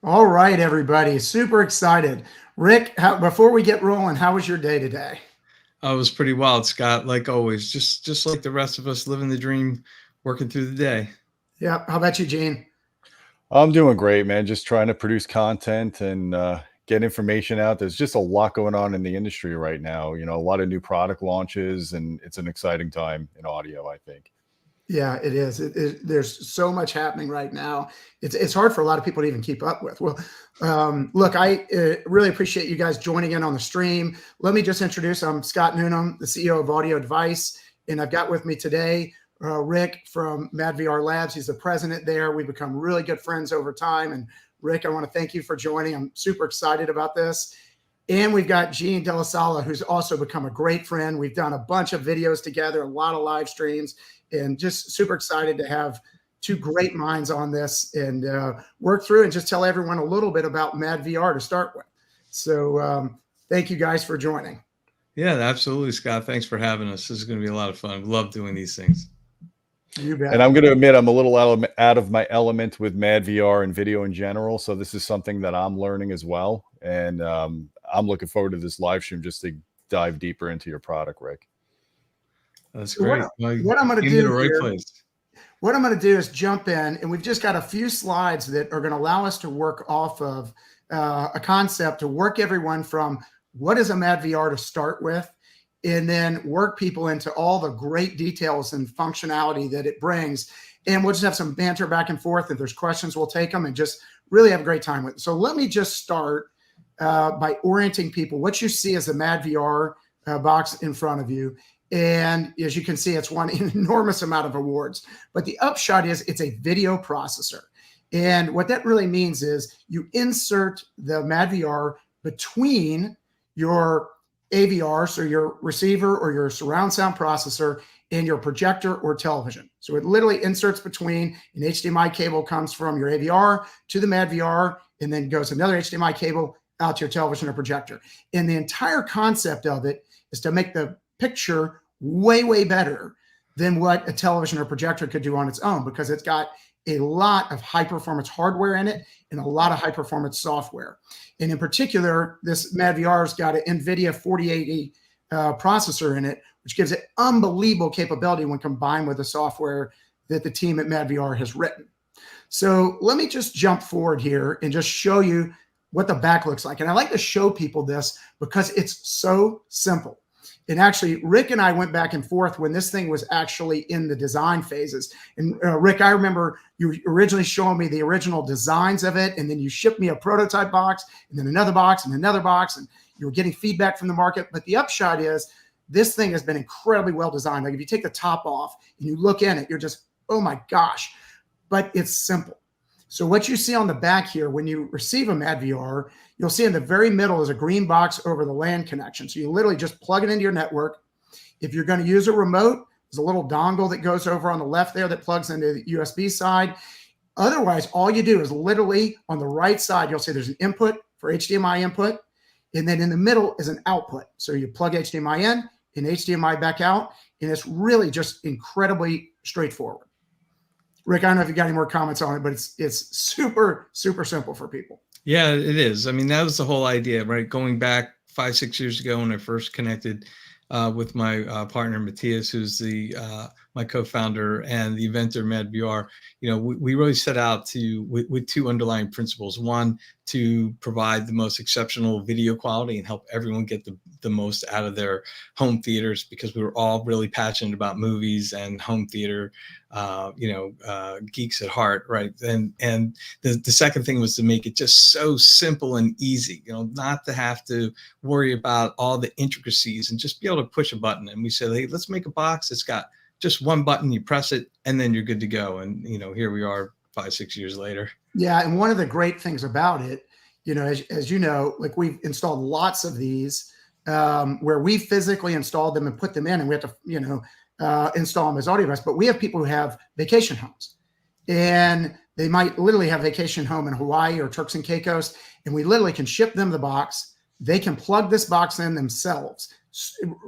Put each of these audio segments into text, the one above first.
All right, everybody. Super excited. Rick, before we get rolling, how was your day today? Oh, it was pretty wild, Scott. Like always, just like the rest of us, living the dream, working through the day. Yeah. How about you, Gene? I'm doing great, man. Just trying to produce content and get information out. There's just a lot going on in the industry right now. A lot of new product launches, and it's an exciting time in audio, I think. Yeah, it is. There's so much happening right now. It's hard for a lot of people to even keep up with. Well, look, I really appreciate you guys joining in on the stream. Let me just introduce. I'm Scott Newnam, the CEO of Audio Advice, and I've got with me today Rick from MadVR Labs. He's the president there. We've become really good friends over time. And Rick, I want to thank you for joining. I'm super excited about this. And we've got Gene De La Sala, who's also become a great friend. We've done a bunch of videos together, a lot of live streams, and just super excited to have two great minds on this and work through and just tell everyone a little bit about MadVR to start with. So thank you guys for joining. Yeah, absolutely, Scott. Thanks for having us. This is going to be a lot of fun. Love doing these things. You bet. And I'm going to admit I'm a little out of my element with MadVR and video in general. So this is something that I'm learning as well. And I'm looking forward to this live stream just to dive deeper into your product, Rick. That's great. What I'm going to do right here, place. What I'm going to do is jump in, and we've just got a few slides that are going to allow us to work off of a concept to work everyone from what is a MadVR to start with, and then work people into all the great details and functionality that it brings. And we'll just have some banter back and forth. If there's questions, we'll take them and just really have a great time with it. So let me just start by orienting people. What you see is the MadVR box in front of you. And as you can see, it's won an enormous amount of awards. But the upshot is it's a video processor. And what that really means is you insert the MadVR between your AVR, so your receiver or your surround sound processor, and your projector or television. So it literally inserts between. An HDMI cable comes from your AVR to the MadVR, and then goes another HDMI cable out to your television or projector. And the entire concept of it is to make the picture way, way better than what a television or projector could do on its own, because it's got a lot of high performance hardware in it and a lot of high performance software. And in particular, this MadVR's got an NVIDIA 4080 processor in it, which gives it unbelievable capability when combined with the software that the team at MadVR has written. So let me just jump forward here and just show you what the back looks like. And I like to show people this because it's so simple. And actually, Rick and I went back and forth when this thing was actually in the design phases. And Rick, I remember you originally showing me the original designs of it, and then you shipped me a prototype box, and then another box, and another box, and you were getting feedback from the market. But the upshot is this thing has been incredibly well designed. Like if you take the top off and you look in it, you're just, oh my gosh. But it's simple. So what you see on the back here, when you receive a MadVR, you'll see in the very middle is a green box over the LAN connection. So you literally just plug it into your network. If you're going to use a remote, there's a little dongle that goes over on the left there that plugs into the USB side. Otherwise, all you do is literally on the right side, you'll see there's an input for HDMI input. And then in the middle is an output. So you plug HDMI in and HDMI back out. And it's really just incredibly straightforward. Rick, I don't know if you got any more comments on it, but it's super, super simple for people. Yeah, it is. I mean, that was the whole idea, right? Going back 5-6 years ago when I first connected with my partner, Matthias, who's my co-founder and the inventor of MadVR, we really set out to, with two underlying principles. One, to provide the most exceptional video quality and help everyone get the most out of their home theaters, because we were all really passionate about movies and home theater, geeks at heart, right? And the second thing was to make it just so simple and easy, not to have to worry about all the intricacies and just be able to push a button. And we said, hey, let's make a box that's got just one button, you press it, and then you're good to go. And, here we are 5-6 years later. Yeah. And one of the great things about it, as you know, like we've installed lots of these where we physically installed them and put them in, and we have to, install them as audio device. But we have people who have vacation homes, and they might literally have vacation home in Hawaii or Turks and Caicos, and we literally can ship them the box. They can plug this box in themselves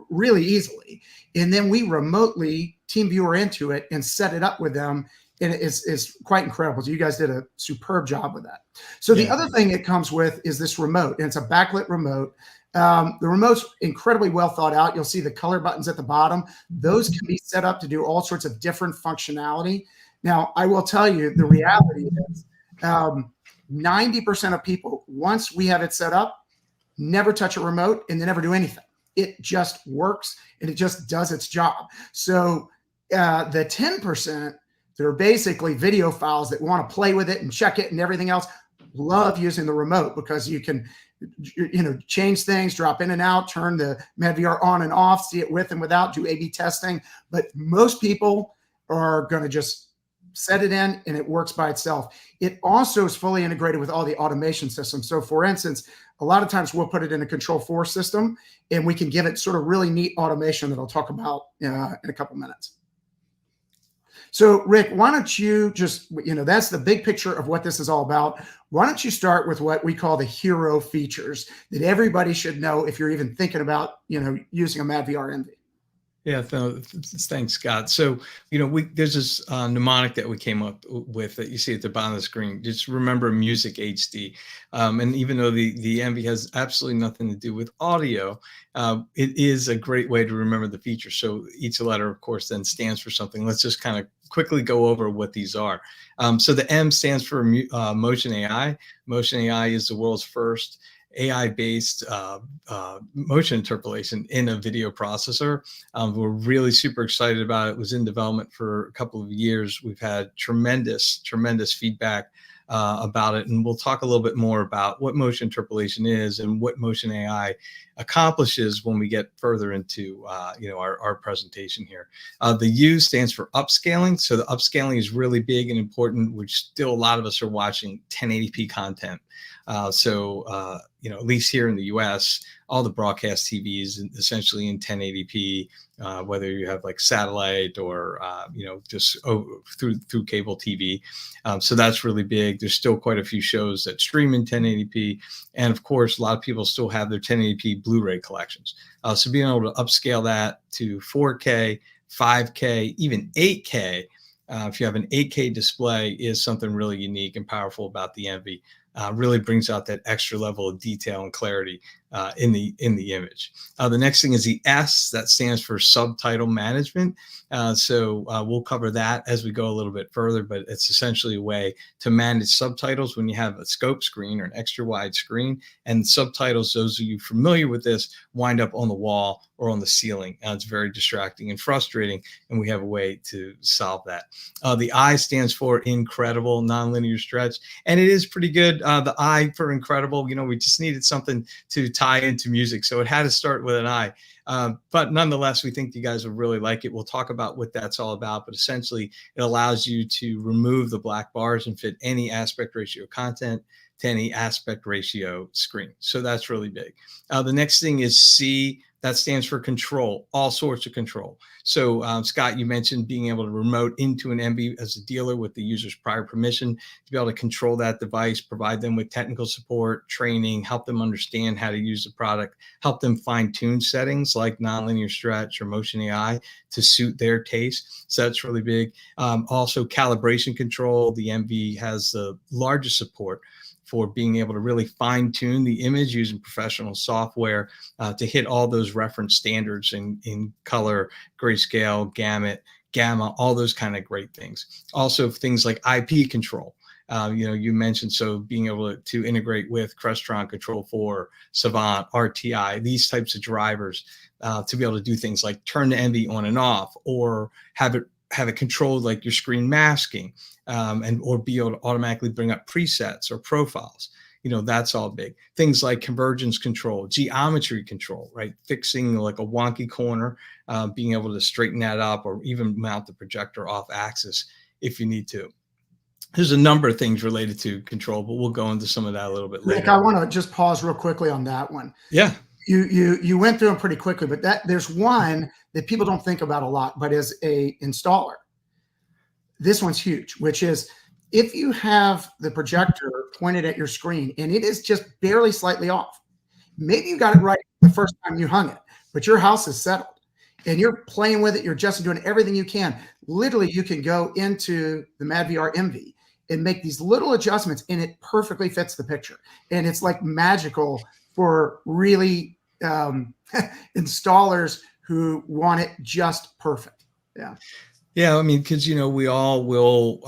really easily. And then we remotely TeamViewer into it and set it up with them and it's quite incredible. So you guys did a superb job with that. So the other thing it comes with is this remote, and it's a backlit remote. The remote's incredibly well thought out. You'll see the color buttons at the bottom. Those can be set up to do all sorts of different functionality. Now, I will tell you, the reality is 90% of people, once we have it set up, never touch a remote and they never do anything. It just works and it just does its job. So the 10% that are basically video files that want to play with it and check it and everything else, love using the remote because you can, change things, drop in and out, turn the MadVR on and off, see it with and without, do A/B testing. But most people are going to just set it in and it works by itself. It also is fully integrated with all the automation systems. So for instance, a lot of times we'll put it in a Control 4 system and we can give it sort of really neat automation that I'll talk about in a couple minutes. So Rick, why don't you just, that's the big picture of what this is all about. Why don't you start with what we call the hero features that everybody should know if you're even thinking about, using a MadVR Envy? Yeah, thanks, Scott. So, there's this mnemonic that we came up with that you see at the bottom of the screen. Just remember Music HD. And even though the Envy has absolutely nothing to do with audio, it is a great way to remember the feature. So each letter, of course, then stands for something. Let's just kind of quickly go over what these are. So the M stands for Motion AI. Motion AI is the world's first AI-based motion interpolation in a video processor. We're really super excited about it. It was in development for a couple of years. We've had tremendous feedback about it, and we'll talk a little bit more about what motion interpolation is and what motion AI accomplishes when we get further into our presentation here. The U stands for upscaling. So the upscaling is really big and important, which still a lot of us are watching 1080p content. At least here in the US, all the broadcast TV is essentially in 1080p, whether you have like satellite or, just through cable TV. So that's really big. There's still quite a few shows that stream in 1080p. And of course, a lot of people still have their 1080p Blu-ray collections. So being able to upscale that to 4K, 5K, even 8K, if you have an 8K display, is something really unique and powerful about the Envy. Really brings out that extra level of detail and clarity in the image. The next thing is the S, that stands for subtitle management. We'll cover that as we go a little bit further, but it's essentially a way to manage subtitles when you have a scope screen or an extra wide screen. And subtitles, those of you familiar with this, wind up on the wall or on the ceiling. It's very distracting and frustrating, and we have a way to solve that. The I stands for incredible, nonlinear stretch, and it is pretty good. The I for incredible, we just needed something to tie into music, so it had to start with an I. But nonetheless, we think you guys will really like it. We'll talk about what that's all about, but essentially it allows you to remove the black bars and fit any aspect ratio content to any aspect ratio screen. So that's really big. The next thing is C. That stands for control, all sorts of control. So Scott, you mentioned being able to remote into an Envy as a dealer with the user's prior permission to be able to control that device, provide them with technical support, training, help them understand how to use the product, help them fine tune settings like nonlinear stretch or motion AI to suit their taste. So that's really big. Also calibration control. The Envy has the largest support for being able to really fine tune the image using professional software to hit all those reference standards in color, grayscale, gamma, all those kind of great things. Also things like IP control. You mentioned, so being able to integrate with Crestron, Control 4, Savant, RTI, these types of drivers to be able to do things like turn the Envy on and off, or have it controlled like your screen masking, or be able to automatically bring up presets or profiles. That's all big. Things like convergence control, geometry control, right? Fixing like a wonky corner, being able to straighten that up, or even mount the projector off axis if you need to. There's a number of things related to control, but we'll go into some of that a little bit later. Nick, I want to just pause real quickly on that one. Yeah. You went through them pretty quickly, but there's one that people don't think about a lot, but as a installer, this one's huge, which is if you have the projector pointed at your screen and it is just barely slightly off, maybe you got it right the first time you hung it, but your house is settled and you're playing with it, you're just doing everything you can. Literally, you can go into the MadVR MV and make these little adjustments, and it perfectly fits the picture. And it's like magical for really installers who want it just perfect. Yeah. Yeah, I mean, because we all will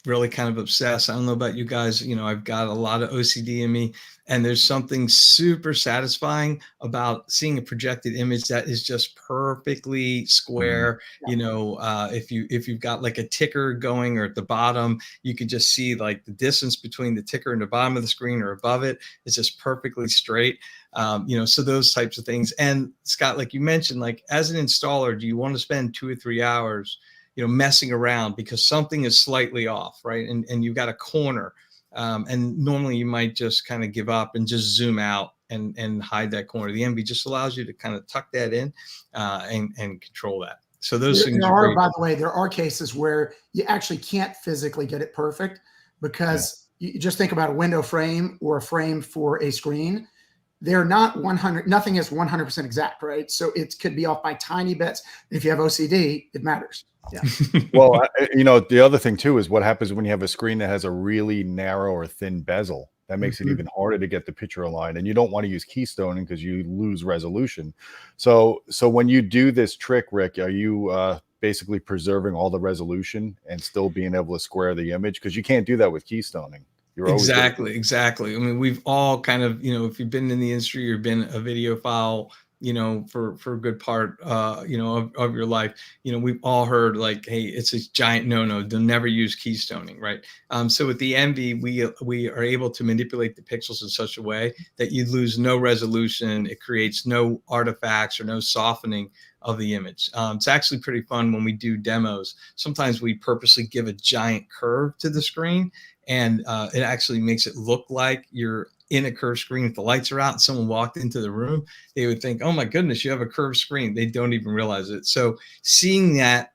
really kind of obsess. I don't know about you guys. I've got a lot of OCD in me, and there's something super satisfying about seeing a projected image that is just perfectly square. If you've got like a ticker going, or at the bottom, you can just see like the distance between the ticker and the bottom of the screen or above it. It's just perfectly straight. So those types of things. And Scott, like you mentioned, like as an installer, do you want to spend 2 or 3 hours messing around because something is slightly off, right? And you've got a corner, and normally you might just kind of give up and just zoom out and hide that corner. The MV just allows you to kind of tuck that in and control that. So those things are great. By the way, there are cases where you actually can't physically get it perfect, because you just think about a window frame or a frame for a screen. They're not 100, nothing is 100% exact, right? So it could be off by tiny bits. If you have OCD, it matters. Yeah. Well, the other thing too is what happens when you have a screen that has a really narrow or thin bezel. That makes it even harder to get the picture aligned, and you don't want to use keystoning because you lose resolution. So when you do this trick, Rick, are you basically preserving all the resolution and still being able to square the image? Because you can't do that with keystoning. Exactly. I mean, we've all kind of, if you've been in the industry or been a videophile, for a good part, of your life, we've all heard like, hey, it's a giant no-no. They'll never use keystoning, right? So with the MV, we are able to manipulate the pixels in such a way that you lose no resolution. It creates no artifacts or no softening of the image. It's actually pretty fun when we do demos. Sometimes we purposely give a giant curve to the screen, and it actually makes it look like you're in a curved screen. If the lights are out and someone walked into the room, they would think, oh my goodness, you have a curved screen. They don't even realize it. So seeing that,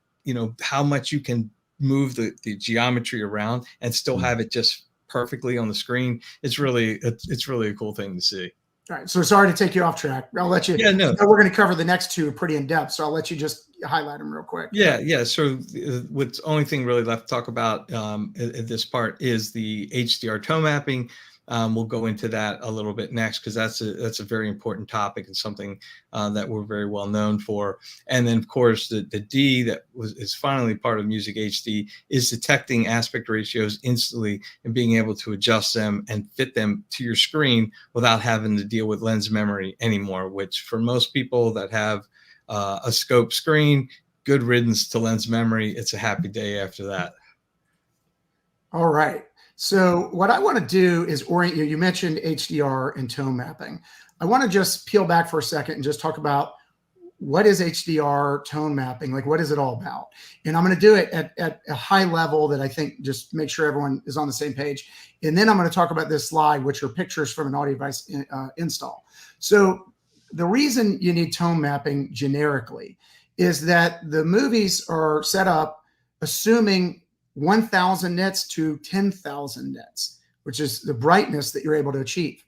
how much you can move the geometry around and still have it just perfectly on the screen, it's really a cool thing to see. All right. So sorry to take you off track. I'll let you. Yeah, no. We're going to cover the next two pretty in depth. So I'll let you just highlight them real quick. Yeah. So what's only thing really left to talk about at this part is the HDR tone mapping. We'll go into that a little bit next, because that's a very important topic and something that we're very well known for. And then, of course, the D that is finally part of Music HD is detecting aspect ratios instantly and being able to adjust them and fit them to your screen without having to deal with lens memory anymore, which for most people that have a scope screen, good riddance to lens memory. It's a happy day after that. All right. So what I want to do is orient you. You mentioned HDR and tone mapping. I want to just peel back for a second and just talk about what is HDR tone mapping? Like, what is it all about? And I'm going to do it at a high level that I think just make sure everyone is on the same page. And then I'm going to talk about this slide, which are pictures from an audio device install. So the reason you need tone mapping generically is that the movies are set up assuming 1,000 nits to 10,000 nits, which is the brightness that you're able to achieve.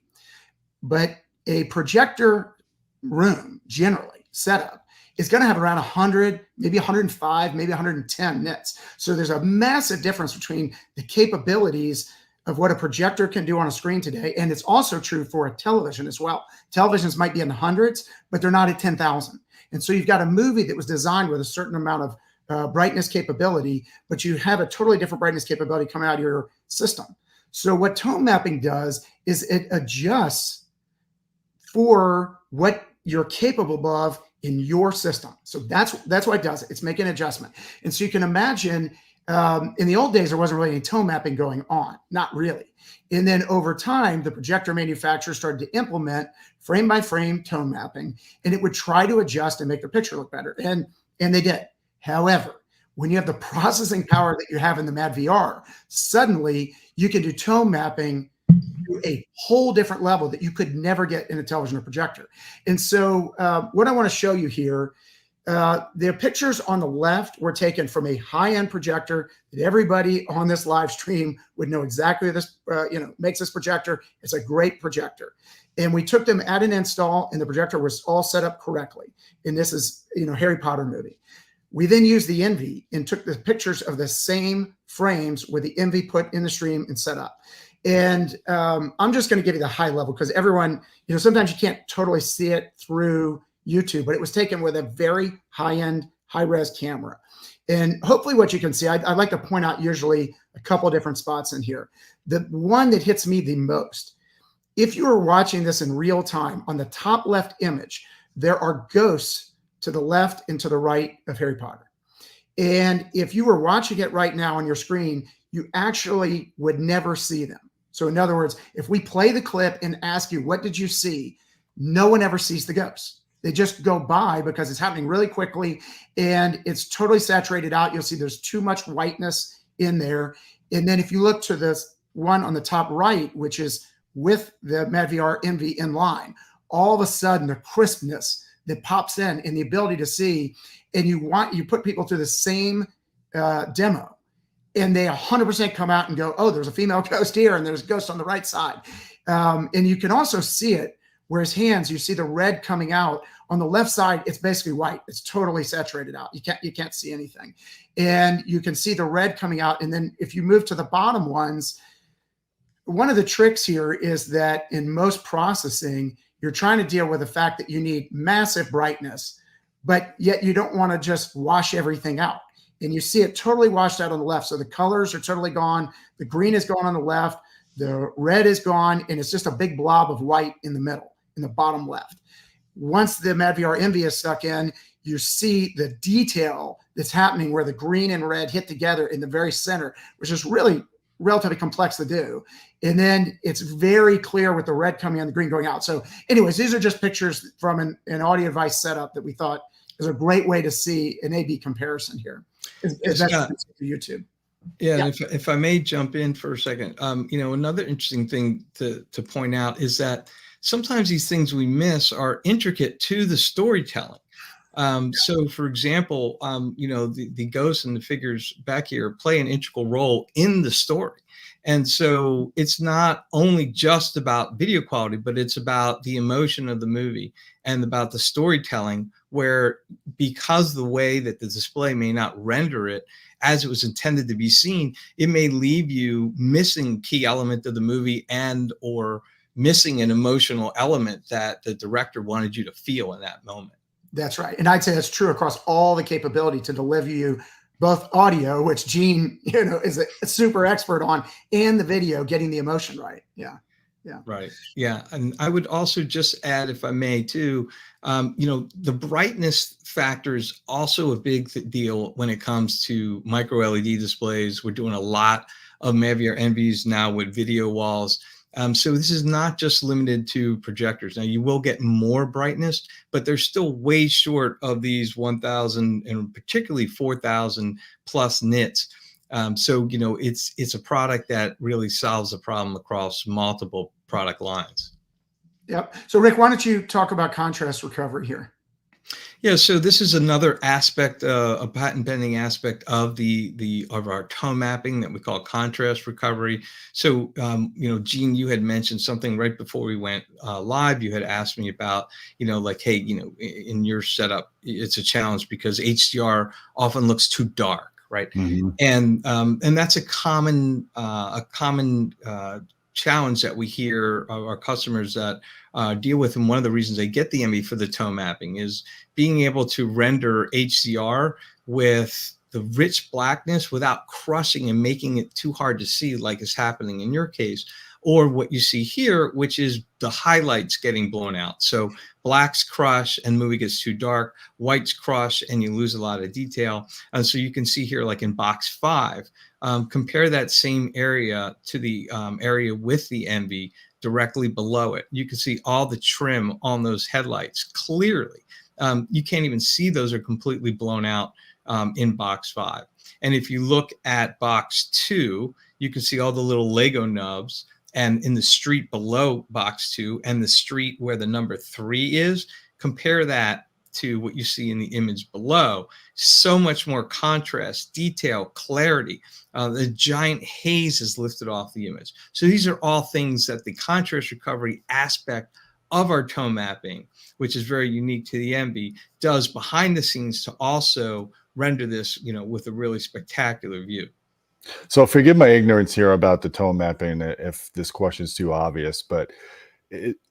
But a projector room, generally set up, is going to have around 100, maybe 105, maybe 110 nits. So there's a massive difference between the capabilities of what a projector can do on a screen today. And it's also true for a television as well. Televisions might be in the hundreds, but they're not at 10,000. And so you've got a movie that was designed with a certain amount of brightness capability, but you have a totally different brightness capability coming out of your system. So what tone mapping does is it adjusts for what you're capable of in your system. So that's why it does it. It's making an adjustment. And so you can imagine in the old days, there wasn't really any tone mapping going on, not really. And then over time, the projector manufacturers started to implement frame by frame tone mapping, and it would try to adjust and make the picture look better. And they did. However, when you have the processing power that you have in the MadVR, suddenly you can do tone mapping to a whole different level that you could never get in a television or projector. And so what I want to show you here, the pictures on the left were taken from a high-end projector that everybody on this live stream would know exactly this, makes this projector. It's a great projector. And we took them at an install, and the projector was all set up correctly. And this is, Harry Potter movie. We then used the NV and took the pictures of the same frames with the NV put in the stream and set up. And I'm just going to give you the high level because everyone, sometimes you can't totally see it through YouTube, but it was taken with a very high-end, high-res camera. And hopefully what you can see, I'd like to point out usually a couple of different spots in here. The one that hits me the most, if you are watching this in real time, on the top left image, there are ghosts to the left and to the right of Harry Potter. And if you were watching it right now on your screen, you actually would never see them. So in other words, if we play the clip and ask you, what did you see? No one ever sees the ghosts. They just go by because it's happening really quickly and it's totally saturated out. You'll see there's too much whiteness in there. And then if you look to this one on the top right, which is with the MadVR NV in line, all of a sudden the crispness that pops in and the ability to see, and you put people through the same demo, and they 100% come out and go, oh, there's a female ghost here and there's a ghost on the right side. And you can also see it where his hands, you see the red coming out. On the left side, it's basically white. It's totally saturated out. You can't see anything. And you can see the red coming out. And then if you move to the bottom ones, one of the tricks here is that in most processing, you're trying to deal with the fact that you need massive brightness, but yet you don't want to just wash everything out. And you see it totally washed out on the left. So the colors are totally gone. The green is gone on the left. The red is gone. And it's just a big blob of white in the middle, in the bottom left. Once the MadVR NV is stuck in, you see the detail that's happening where the green and red hit together in the very center, which is really relatively complex to do. And then it's very clear with the red coming in, the green going out. So anyways, these are just pictures from an audio device setup that we thought is a great way to see an A/B comparison here. Is that for YouTube? Yeah, and if I may jump in for a second, another interesting thing to point out is that sometimes these things we miss are intricate to the storytelling. So for example, the ghosts and the figures back here play an integral role in the story. And so it's not only just about video quality, but it's about the emotion of the movie and about the storytelling, where because the way that the display may not render it as it was intended to be seen, it may leave you missing key element of the movie and or missing an emotional element that the director wanted you to feel in that moment. That's right. And I'd say that's true across all the capability to deliver you both audio, which Gene, is a super expert on, and the video, getting the emotion right. Yeah. Yeah. Right. Yeah. And I would also just add, if I may, too, the brightness factor is also a big deal when it comes to micro LED displays. We're doing a lot of MadVR NVs now with video walls. So this is not just limited to projectors. Now you will get more brightness, but they're still way short of these 1,000 and particularly 4,000 plus nits. So, it's a product that really solves the problem across multiple product lines. Yep. So Rick, why don't you talk about contrast recovery here? Yeah, so this is another aspect, a patent pending aspect of of our tone mapping that we call contrast recovery. So, Gene, you had mentioned something right before we went live. You had asked me about, hey, in your setup, it's a challenge because HDR often looks too dark, right? Mm-hmm. And that's a common challenge that we hear of our customers that deal with. And one of the reasons they get the ME for the tone mapping is being able to render HDR with the rich blackness without crushing and making it too hard to see, like is happening in your case, or what you see here, which is the highlights getting blown out. So blacks crush and movie gets too dark, whites crush and you lose a lot of detail. And so you can see here, like in box 5, compare that same area to the area with the MV directly below it. You can see all the trim on those headlights clearly. You can't even see those are completely blown out in box 5. And if you look at box 2, you can see all the little Lego nubs, and in the street below box 2 and the street where the number 3 is, compare that to what you see in the image below. So much more contrast, detail, clarity. The giant haze is lifted off the image. So these are all things that the contrast recovery aspect of our tone mapping, which is very unique to the Envy, does behind the scenes to also render this, with a really spectacular view. So forgive my ignorance here about the tone mapping if this question is too obvious, but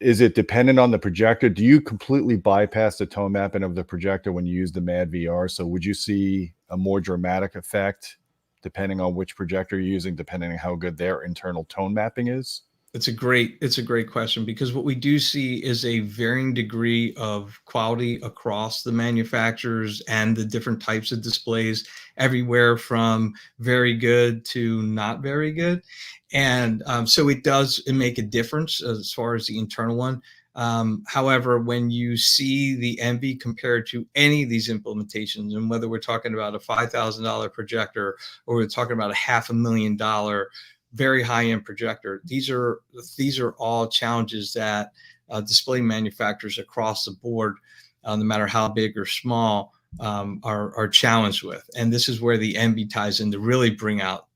is it dependent on the projector? Do you completely bypass the tone mapping of the projector when you use the MadVR? So would you see a more dramatic effect depending on which projector you're using, depending on how good their internal tone mapping is? It's a great question, because what we do see is a varying degree of quality across the manufacturers and the different types of displays, everywhere from very good to not very good. And so it does make a difference as far as the internal one. However, when you see the Envy compared to any of these implementations, and whether we're talking about a $5,000 projector or we're talking about a $500,000 very high-end projector, these are all challenges that display manufacturers across the board, no matter how big or small, are challenged with. And this is where the Envy ties in to really bring out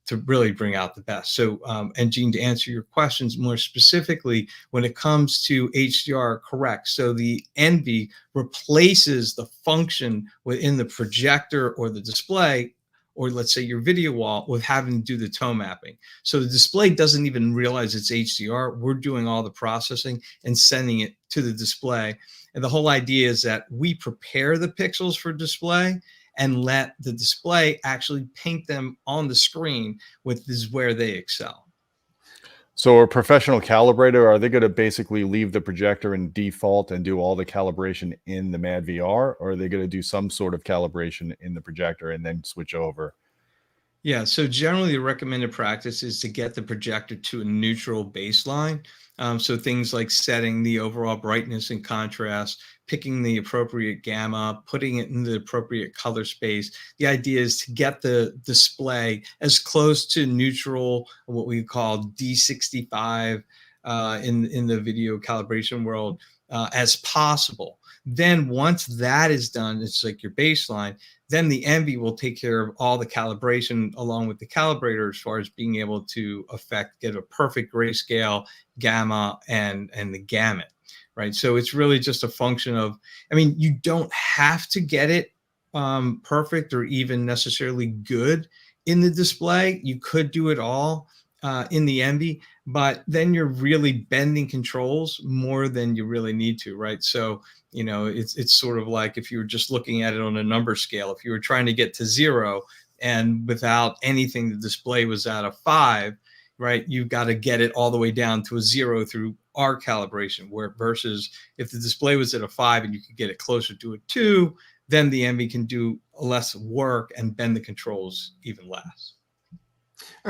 the best. So, and Gene, to answer your questions more specifically, when it comes to HDR, correct. So the Envy replaces the function within the projector or the display, or let's say your video wall, with having to do the tone mapping. So the display doesn't even realize it's HDR. We're doing all the processing and sending it to the display. And the whole idea is that we prepare the pixels for display and let the display actually paint them on the screen, which is where they excel. So a professional calibrator, are they going to basically leave the projector in default and do all the calibration in the MadVR, or are they going to do some sort of calibration in the projector and then switch over? Yeah, so generally the recommended practice is to get the projector to a neutral baseline. So things like setting the overall brightness and contrast, picking the appropriate gamma, putting it in the appropriate color space. The idea is to get the display as close to neutral, what we call D65 in the video calibration world, as possible. Then once that is done, it's like your baseline, then the Envy will take care of all the calibration along with the calibrator, as far as being able to get a perfect grayscale, gamma, and the gamut, right? So it's really just a function of, you don't have to get it perfect or even necessarily good in the display. You could do it all in the Envy, but then you're really bending controls more than you really need to, right? So, it's sort of like if you were just looking at it on a number scale, if you were trying to get to 0 and without anything, the display was at a 5, right? You've got to get it all the way down to a 0 through our calibration, versus if the display was at a 5 and you could get it closer to a 2, then the Envy can do less work and bend the controls even less.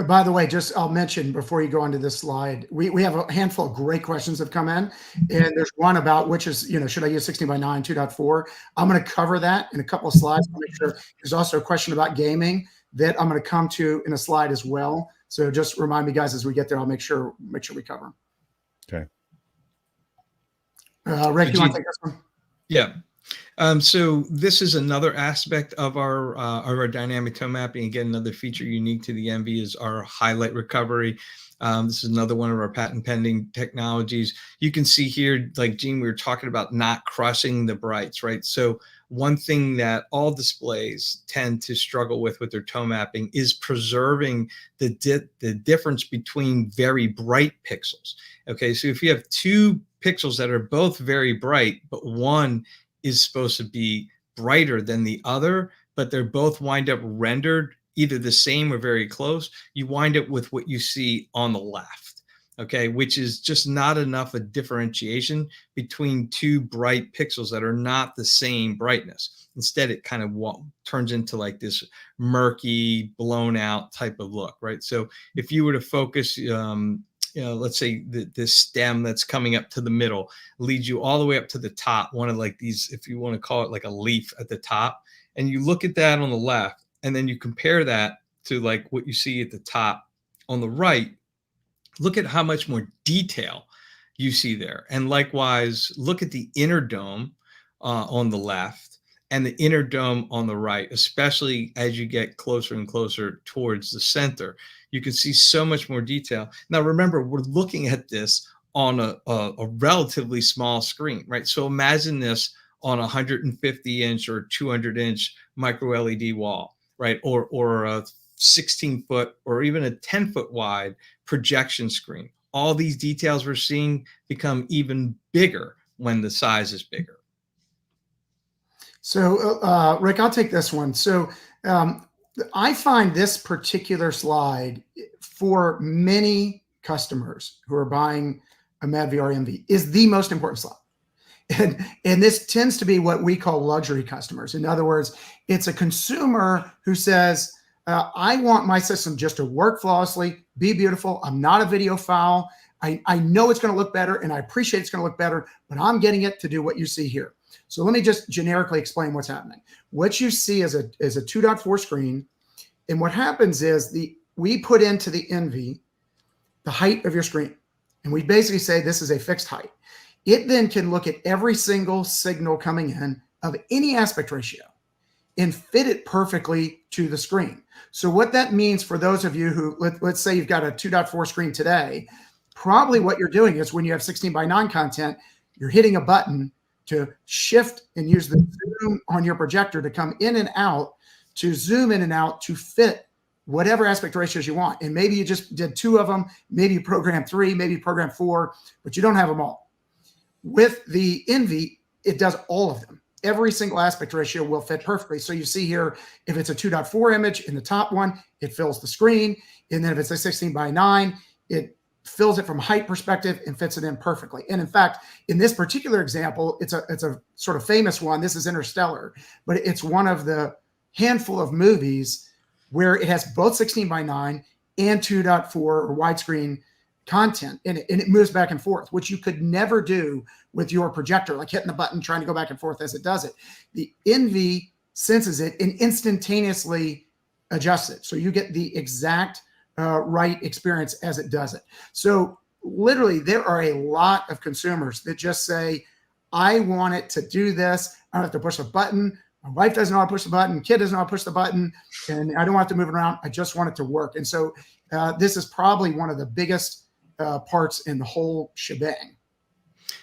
By the way, I'll mention before you go on to this slide, we have a handful of great questions that have come in, and there's one about which is, should I use 16:9 2.4? I'm going to cover that in a couple of slides. I'll make sure. There's also a question about gaming that I'm going to come to in a slide as well. So just remind me, guys, as we get there, I'll make sure we cover them. Okay. Rick, you want to take this one? Yeah. So this is another aspect of our dynamic tone mapping. Again, another feature unique to the Envy is our highlight recovery. This is another one of our patent pending technologies. You can see here, like Gene, we were talking about not crushing the brights, right? So one thing that all displays tend to struggle with their tone mapping is preserving the difference between very bright pixels. Okay, so if you have two pixels that are both very bright, but one is supposed to be brighter than the other, but they're both wind up rendered either the same or very close, you wind up with what you see on the left, okay, which is just not enough a differentiation between two bright pixels that are not the same brightness. Instead, it kind of turns into like this murky, blown out type of look, right? So if you were to focus, let's say the stem that's coming up to the middle leads you all the way up to the top, one of like these, if you want to call it like a leaf at the top, and you look at that on the left, and then you compare that to like what you see at the top on the right, look at how much more detail you see there. And likewise, look at the inner dome on the left and the inner dome on the right, especially as you get closer and closer towards the center. You can see so much more detail. Now, remember, we're looking at this on a relatively small screen, right? So imagine this on a 150-inch or 200-inch micro LED wall, right? Or a 16-foot or even a 10-foot wide projection screen. All these details we're seeing become even bigger when the size is bigger. So, Rick, I'll take this one. So I find this particular slide for many customers who are buying a MadVR MV is the most important slide. And this tends to be what we call luxury customers. In other words, it's a consumer who says, I want my system just to work flawlessly, be beautiful. I'm not a video file. I know it's going to look better, and I appreciate it's going to look better, but I'm getting it to do what you see here. So let me just generically explain what's happening. What you see is a 2.4 screen. And what happens is we put into the NV the height of your screen. And we basically say this is a fixed height. It then can look at every single signal coming in of any aspect ratio and fit it perfectly to the screen. So what that means for those of you who, let's say you've got a 2.4 screen today, probably what you're doing is when you have 16:9 content, you're hitting a button to shift and use the zoom on your projector to come in and out, to zoom in and out to fit whatever aspect ratios you want. And maybe you just did 2 of them, maybe you program 3, maybe you program 4, but you don't have them all. With the NV, it does all of them. Every single aspect ratio will fit perfectly. So you see here, if it's a 2.4 image in the top one, it fills the screen. And then if it's a 16:9, it fills it from a height perspective and fits it in perfectly. And in fact, in this particular example, it's a sort of famous one. This is Interstellar, but it's one of the handful of movies where it has both 16:9 and 2.4 or widescreen content in it, and it moves back and forth, which you could never do with your projector, like hitting the button, trying to go back and forth as it does it. The NV senses it and instantaneously adjusts it. So you get the exact right experience as it does it. So literally there are a lot of consumers that just say, I want it to do this. I don't have to push a button. My wife doesn't know how to push the button. Kid doesn't know how to push the button. And I don't have to move it around. I just want it to work. And so this is probably one of the biggest parts in the whole shebang.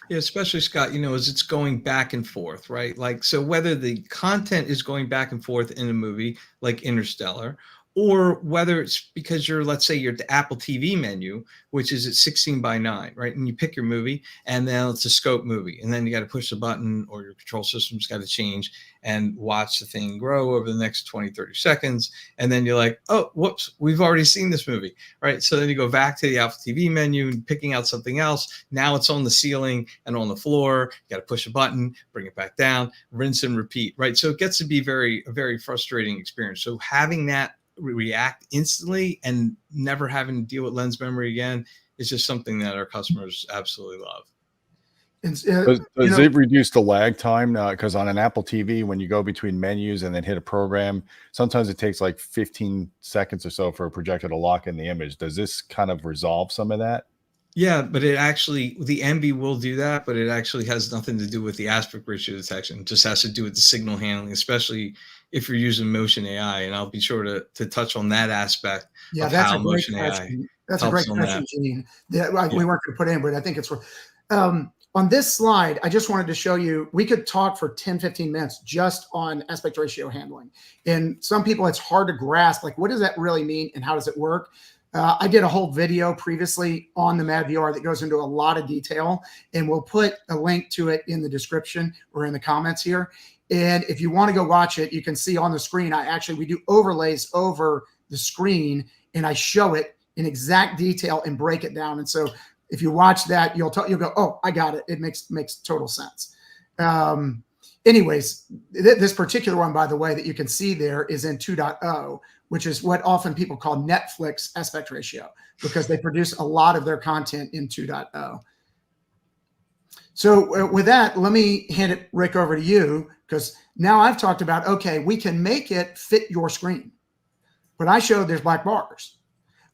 Yeah, especially Scott, as it's going back and forth, right? Like, so whether the content is going back and forth in a movie like Interstellar, or whether it's because let's say you're at the Apple TV menu, which is at 16:9, right? And you pick your movie, and then it's a scope movie. And then you got to push the button, or your control system's got to change and watch the thing grow over the next 20, 30 seconds. And then you're like, oh, whoops, we've already seen this movie, right? So then you go back to the Apple TV menu and picking out something else. Now it's on the ceiling and on the floor. You got to push a button, bring it back down, rinse and repeat, right? So it gets to be a very frustrating experience. So having that react instantly and never having to deal with lens memory again is just something that our customers absolutely love. Does it reduce the lag time? Because on an Apple TV, when you go between menus and then hit a program, sometimes it takes like 15 seconds or so for a projector to lock in the image. Does this kind of resolve some of that? Yeah, but the MV will do that, but it actually has nothing to do with the aspect ratio detection. It just has to do with the signal handling, especially if you're using Motion AI. And I'll be sure to touch on that aspect. Yeah, of that's how a great Motion question. AI That's a great helps on question, that. Gene. We weren't going to put in, but I think it's on this slide, I just wanted to show you, we could talk for 10, 15 minutes just on aspect ratio handling. And some people, it's hard to grasp, like, what does that really mean and how does it work? I did a whole video previously on the MadVR that goes into a lot of detail, and we'll put a link to it in the description or in the comments here. And if you want to go watch it, you can see on the screen, we do overlays over the screen, and I show it in exact detail and break it down. And so if you watch that, you'll go, oh, I got it. It makes total sense. Anyways, this particular one, by the way, that you can see there is in 2.0, which is what often people call Netflix aspect ratio, because they produce a lot of their content in 2.0. So with that, let me hand it, Rick, over to you, because now I've talked about, okay, we can make it fit your screen, but I showed there's black bars.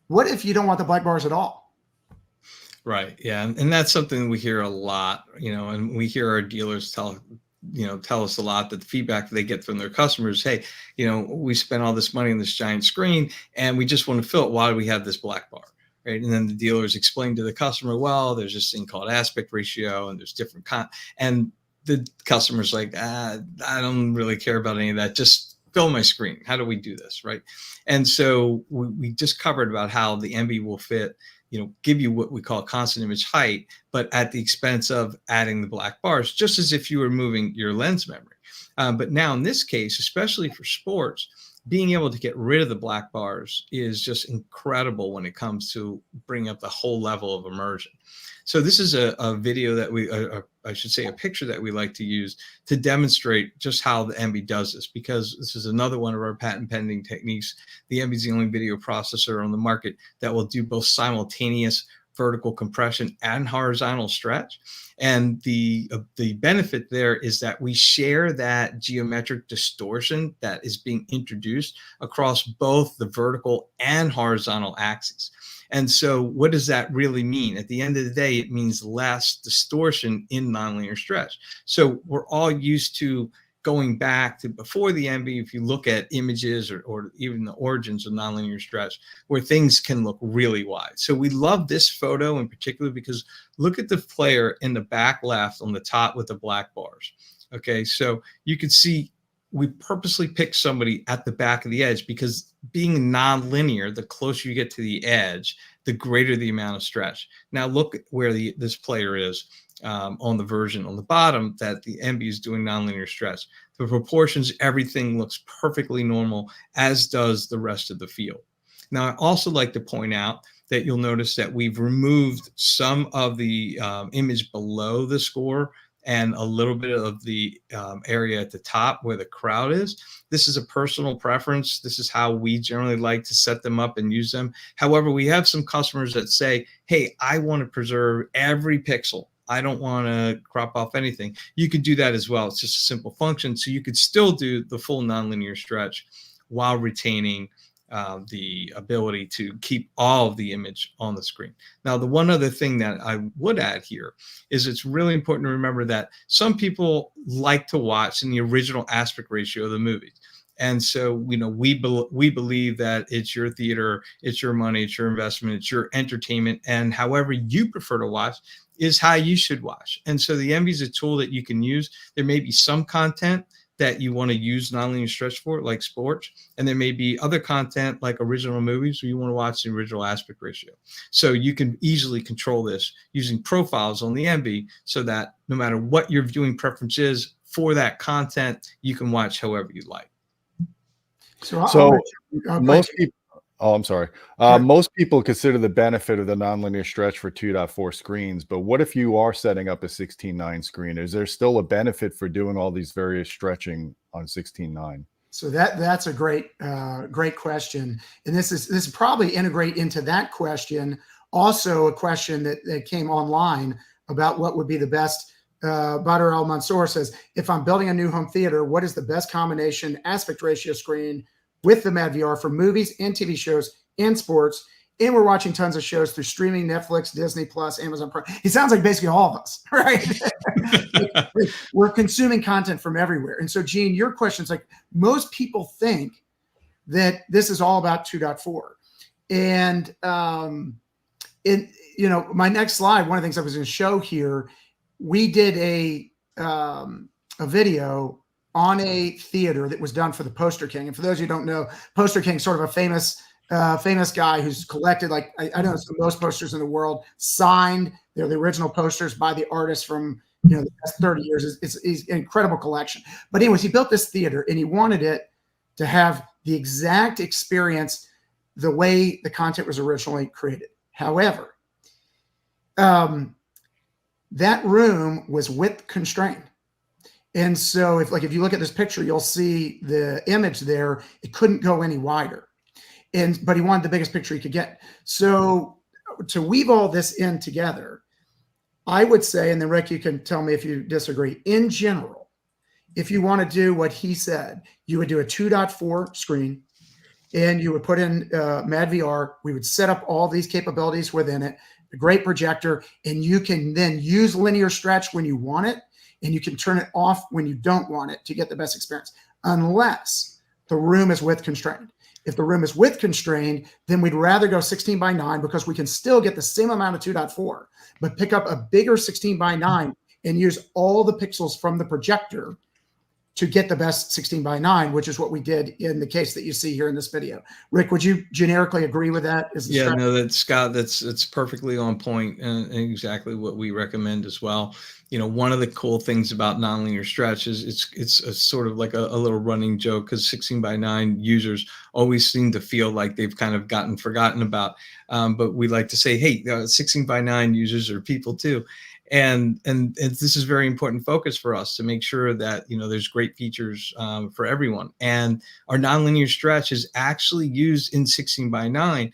What if you don't want the black bars at all? Right. Yeah. And that's something we hear a lot, and we hear our dealers tell us a lot, that the feedback that they get from their customers, hey, we spent all this money on this giant screen and we just want to fill it. Why do we have this black bar? Right. And then the dealers explain to the customer, well, there's this thing called aspect ratio and there's different and the customer's like, I don't really care about any of that. Just fill my screen. How do we do this? Right. And so we just covered about how the MB will fit, give you what we call constant image height, but at the expense of adding the black bars, just as if you were moving your lens memory. But now in this case, especially for sports, being able to get rid of the black bars is just incredible when it comes to bringing up the whole level of immersion. So this is a video that I should say a picture that we like to use to demonstrate just how the MB does this, because this is another one of our patent pending techniques. The MB is the only video processor on the market that will do both simultaneous vertical compression and horizontal stretch. And the benefit there is that we share that geometric distortion that is being introduced across both the vertical and horizontal axes. And so what does that really mean? At the end of the day, it means less distortion in nonlinear stretch. So we're all used to going back to before the MB, if you look at images or even the origins of nonlinear stretch, where things can look really wide. So we love this photo in particular because look at the player in the back left on the top with the black bars. Okay, so you can see we purposely picked somebody at the back of the edge because being nonlinear, the closer you get to the edge, the greater the amount of stretch. Now look where this player is on the version on the bottom that the MB is doing nonlinear stretch. The proportions, everything looks perfectly normal, as does the rest of the field. Now, I also like to point out that you'll notice that we've removed some of the image below the score and a little bit of the area at the top where the crowd is. This is a personal preference. This is how we generally like to set them up and use them. However, we have some customers that say, hey, I want to preserve every pixel. I don't want to crop off anything. You could do that as well. It's just a simple function. So you could still do the full nonlinear stretch while retaining the ability to keep all of the image on the screen. Now, the one other thing that I would add here is it's really important to remember that some people like to watch in the original aspect ratio of the movies. And so, we believe that it's your theater, it's your money, it's your investment, it's your entertainment, and however you prefer to watch is how you should watch. And so the MB is a tool that you can use. There may be some content that you want to use nonlinear stretch for, like sports, and there may be other content like original movies where you want to watch the original aspect ratio. So you can easily control this using profiles on the MB so that no matter what your viewing preference is for that content, you can watch however you like. So most people, I'm sorry. Most people consider the benefit of the nonlinear stretch for 2.4 screens, but what if you are setting up a 16:9 screen? Is there still a benefit for doing all these various stretching on 16:9? So that's a great question, and this is probably integrate into that question. Also, a question that came online about what would be the best. Badr El Mansour says, if I'm building a new home theater, what is the best combination aspect ratio screen with the MadVR for movies and TV shows and sports? And we're watching tons of shows through streaming, Netflix, Disney Plus, Amazon Prime. He sounds like basically all of us, right? We're consuming content from everywhere. And so, Gene, your question is like, most people think that this is all about 2.4. And my next slide, one of the things I was going to show here, we did a video on a theater that was done for the Poster King. And for those who don't know, Poster King is sort of a famous guy who's collected, like, I know it's the most posters in the world, signed. They're the original posters by the artists from, the past 30 years. It's an incredible collection. But anyways, he built this theater and he wanted it to have the exact experience the way the content was originally created. However, that room was width constrained. And so if you look at this picture, you'll see the image there, it couldn't go any wider. But he wanted the biggest picture he could get. So to weave all this in together, I would say, and then Rick, you can tell me if you disagree, in general, if you want to do what he said, you would do a 2.4 screen and you would put in MadVR. We would set up all these capabilities within it, a great projector, and you can then use linear stretch when you want it. and you can turn it off when you don't want it to get the best experience, unless the room is width constrained. If the room is width constrained, then we'd rather go 16 by 9 because we can still get the same amount of 2.4, but pick up a bigger 16 by 9 and use all the pixels from the projector to get the best 16 by 9, which is what we did in the case that you see here in this video. Rick, would you generically agree with that? Yeah, no, that's Scott, it's perfectly on point and exactly what we recommend as well. You know, one of the cool things about nonlinear stretch is it's a sort of like a little running joke, because 16 by 9 users always seem to feel like they've kind of gotten forgotten about. But we like to say, hey, 16 by 9 users are people too. And this is very important focus for us to make sure that, you know, there's great features for everyone. And our nonlinear stretch is actually used in 16 by 9.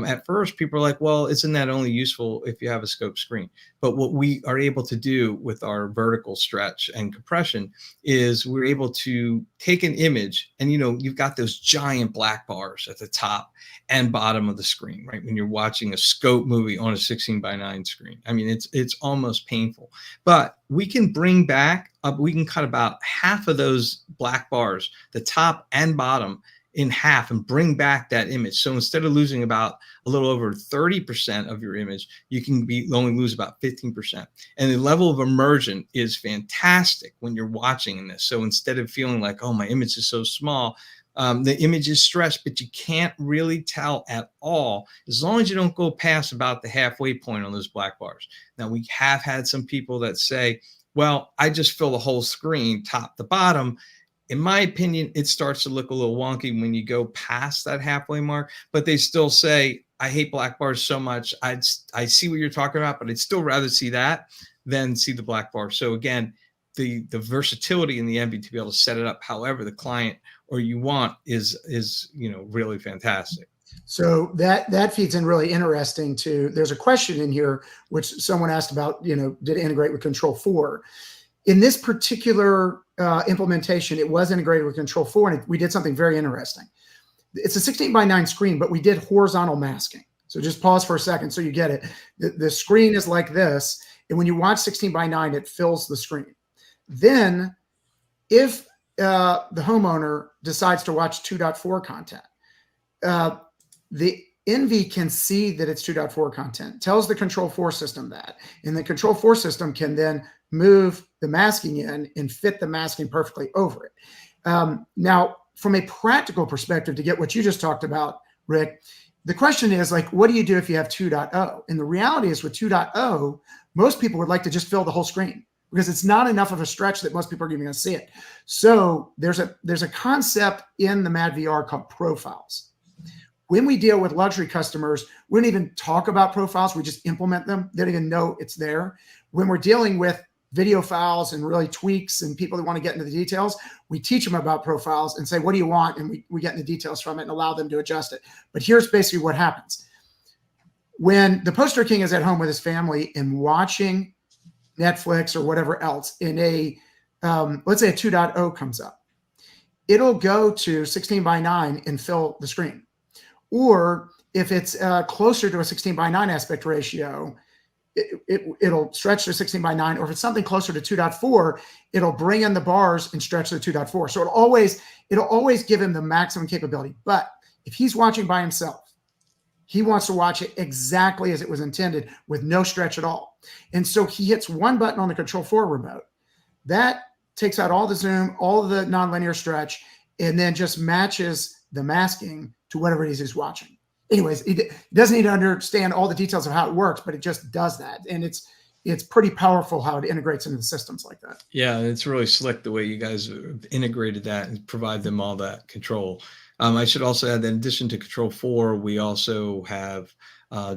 At first, people are like, well, isn't that only useful if you have a scope screen? But what we are able to do with our vertical stretch and compression is we're able to take an image, and, you know, you've got those giant black bars at the top and bottom of the screen, right? When you're watching a scope movie on a 16 by 9 screen. I mean, it's almost painful, but we can bring back, we can cut about half of those black bars, the top and bottom, in half and bring back that image. So instead of losing about a little over 30% of your image, you can only lose about 15%. And the level of immersion is fantastic when you're watching in this. So instead of feeling like, oh, my image is so small, the image is stretched, but you can't really tell at all, as long as you don't go past about the halfway point on those black bars. Now, we have had some people that say, well, I just fill the whole screen top to bottom. In my opinion, it starts to look a little wonky when you go past that halfway mark, but they still say, I hate black bars so much. I see what you're talking about, but I'd still rather see that than see the black bar. So again, the versatility in the Envy to be able to set it up however the client or you want is, you know, really fantastic. So that feeds in really interesting to, there's a question in here which someone asked about, you know, did it integrate with Control 4? In this particular implementation, it was integrated with Control 4, and we did something very interesting. It's a 16 by 9 screen, but we did horizontal masking. So just pause for a second so you get it. The screen is like this, and when you watch 16 by 9, it fills the screen. Then if the homeowner decides to watch 2.4 content, the Envy can see that it's 2.4 content, tells the Control 4 system that, and the Control 4 system can then move the masking in and fit the masking perfectly over it. Now, from a practical perspective, to get what you just talked about, Rick, the question is, like, what do you do if you have 2.0? And the reality is with 2.0, most people would like to just fill the whole screen because it's not enough of a stretch that most people are even going to see it. So there's a concept in the MadVR called profiles. When we deal with luxury customers, we don't even talk about profiles. We just implement them. They don't even know it's there. When we're dealing with video files and really tweaks and people that want to get into the details, we teach them about profiles and say, what do you want? And we get in the details from it and allow them to adjust it. But here's basically what happens. When the poster king is at home with his family and watching Netflix or whatever else in a, let's say a 2.0 comes up, it'll go to 16 by 9 and fill the screen. Or if it's closer to a 16 by 9 aspect ratio, it'll stretch to 16 by 9. Or if it's something closer to 2.4, it'll bring in the bars and stretch to 2.4. So it'll always give him the maximum capability. But if he's watching by himself, he wants to watch it exactly as it was intended with no stretch at all. And so he hits one button on the Control 4 remote. That takes out all the zoom, all the nonlinear stretch, and then just matches the masking to whatever it is he's watching. Anyways, he doesn't need to understand all the details of how it works, but it just does that. And it's pretty powerful how it integrates into the systems like that. Yeah, it's really slick the way you guys integrated that and provide them all that control. I should also add that in addition to Control 4, we also have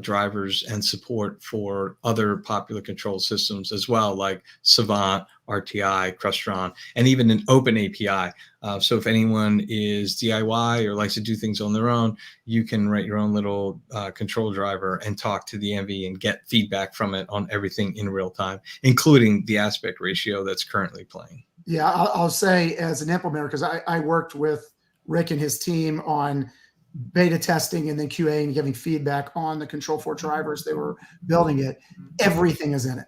drivers and support for other popular control systems as well, like Savant, RTI, Crestron, and even an open API. So if anyone is DIY or likes to do things on their own, you can write your own little control driver and talk to the Envy and get feedback from it on everything in real time, including the aspect ratio that's currently playing. Yeah, I'll say as an implementer, because I worked with Rick and his team on beta testing and then QA and giving feedback on the Control4 drivers. They were building it. Everything is in it.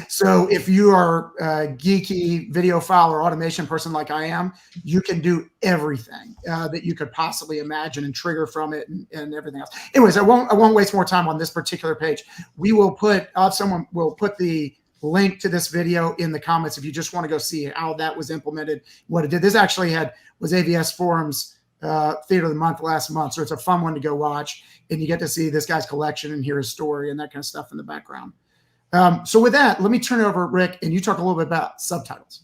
So if you are a geeky video file or automation person like I am, you can do everything that you could possibly imagine and trigger from it and everything else. Anyways, I won't waste more time on this particular page. We will put, someone will put the link to this video in the comments if you just want to go see how that was implemented, what it did. This actually was AVS Forums Theater of the Month last month. So it's a fun one to go watch, and you get to see this guy's collection and hear his story and that kind of stuff in the background. So with that, let me turn it over, Rick, and you talk a little bit about subtitles.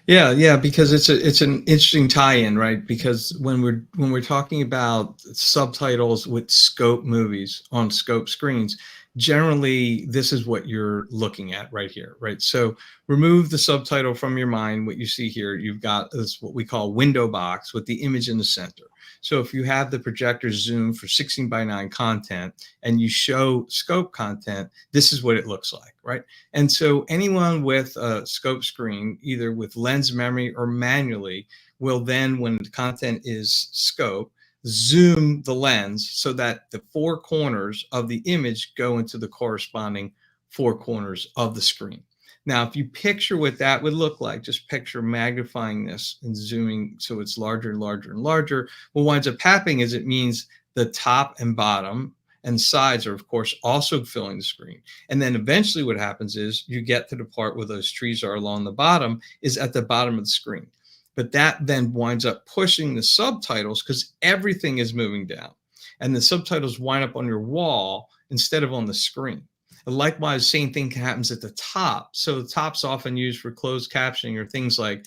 Yeah, because it's an interesting tie-in, right? Because when we're talking about subtitles with scope movies on scope screens, generally this is what you're looking at right here, right? So remove the subtitle from your mind. What you see here, you've got this what we call window box with the image in the center. So if you have the projector zoom for 16:9 content and you show scope content, this is what it looks like, right? And so anyone with a scope screen, either with lens memory or manually, will then, when the content is scope, zoom the lens so that the four corners of the image go into the corresponding four corners of the screen. Now, if you picture what that would look like, just picture magnifying this and zooming so it's larger and larger and larger. What winds up happening is it means the top and bottom and sides are, of course, also filling the screen. And then eventually what happens is you get to the part where those trees are along the bottom is at the bottom of the screen. But that then winds up pushing the subtitles because everything is moving down. And the subtitles wind up on your wall instead of on the screen. And likewise, same thing happens at the top. So the top's often used for closed captioning or things like,